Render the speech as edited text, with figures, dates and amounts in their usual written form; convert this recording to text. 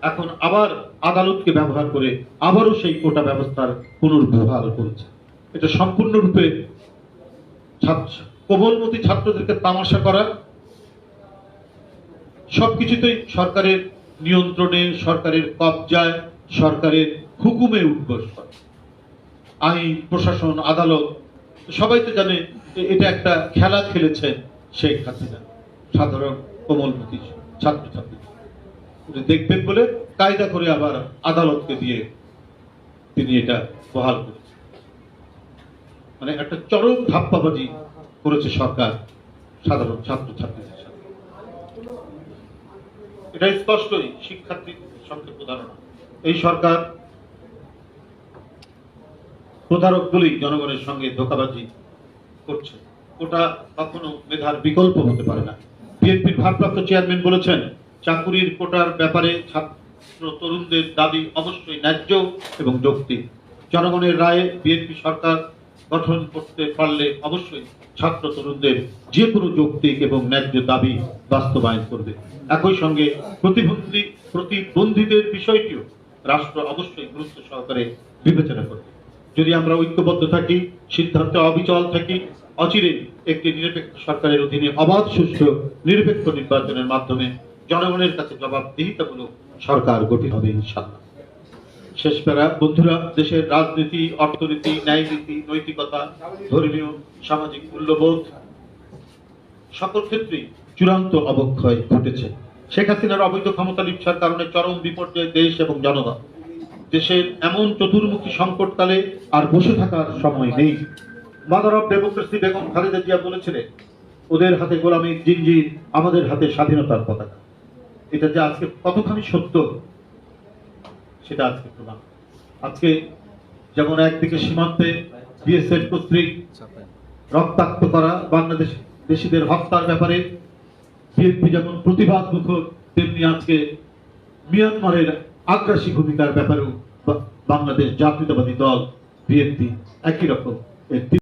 এখন আবার আদালতকে ব্যবহার করে আবারও সেই কোটা ব্যবস্থার পুনর্বহাল করেছে। এটা সম্পূর্ণরূপে কোমলমতি ছাত্রদেরকে তামাশা করা, সবকিছুতেই সরকারের নিয়ন্ত্রণে, সরকারের কবজায়, সরকারের হুকুমে উদ্বোস করে। আইন, প্রশাসন, আদালত সবাই তো জানে এটা একটা খেলা খেলেছেন শেখ হাসিনা সাধারণ কোমলমতি ছাত্রছাত্রী দেখবেন বলে কায়দা করে আবার আদালতকে দিয়ে তিনি এটা বহাল করেছেন। মানে একটা চরম ধাপ্পাবাজি করেছে সরকার সাধারণ ছাত্রছাত্রীদের সাথে। এটা স্পষ্টই শিক্ষার্থীর সংক্ষেপ ধারণা। এই সরকার প্রতারক বলেই জনগণের সঙ্গে ধোঁকাবাজি করছে। ওটা কখনো মেধার বিকল্প হতে পারে না। বিএনপির ভারপ্রাপ্ত চেয়ারম্যান বলেছেন, চাকুরির কোটার ব্যাপারে ছাত্র তরুণদের দাবি অবশ্যই ন্যায্য এবং যৌক্তিক। জনগণের রায়ে বিএনপি সরকার গঠন করতে পারলে অবশ্যই ছাত্র তরুণদের যে কোনো যৌক্তিক এবং ন্যায্য দাবি বাস্তবায়ন করবে। একই সঙ্গে প্রতিবন্ধীদের বিষয়টিও রাষ্ট্র অবশ্যই গুরুত্ব সহকারে বিবেচনা করবে। যদি আমরা ঐক্যবদ্ধ থাকি, সিদ্ধান্তে অবিচল থাকি, অচিরে একটি নিরপেক্ষ সরকারের অধীনে অবাধ, সুষ্ঠু, নিরপেক্ষ নির্বাচনের মাধ্যমে জনগণের কাছে জবাবদিহিতামূলক সরকার গঠিত হবে ইনশাআল্লাহ। শেষ প্যারা। বন্ধুরা, দেশের রাজনীতি, অর্থনীতি, ন্যায়নীতি, নৈতিকতা, ধর্মীয়, সামাজিক মূল্যবোধ সকল ক্ষেত্রেই চূড়ান্ত অবক্ষয় ঘটেছে। শেখ হাসিনার অবৈধ ক্ষমতা লিপ্সার কারণে চরম বিপর্যয় দেশ এবং জনগণ। দেশের এমন চতুর্মুখী সংকটকালে আর বসে থাকার সময় নেই। Mother of democracy Begum Khaleda Zia বলেছিলেন, ওদের হাতে গোলামীর জিঞ্জির, আমাদের হাতে স্বাধীনতার পতাকা। এটা যে আজকে কতখানি সত্য সেটা আজকে প্রমাণ। আজকে যেমন একদিকে সীমান্তে বিএসএফ কর্তৃক রক্তাক্ত করা বাংলাদেশ দেশিদের হত্যার ব্যাপারে বিএনপি যেমন প্রতিবাদ মুখর, তেমনি আজকে মিয়ানমারের আগ্রাসী ভূমিকার ব্যাপারেও বাংলাদেশ জাতীয়তাবাদী দল বিএনপি একই রকম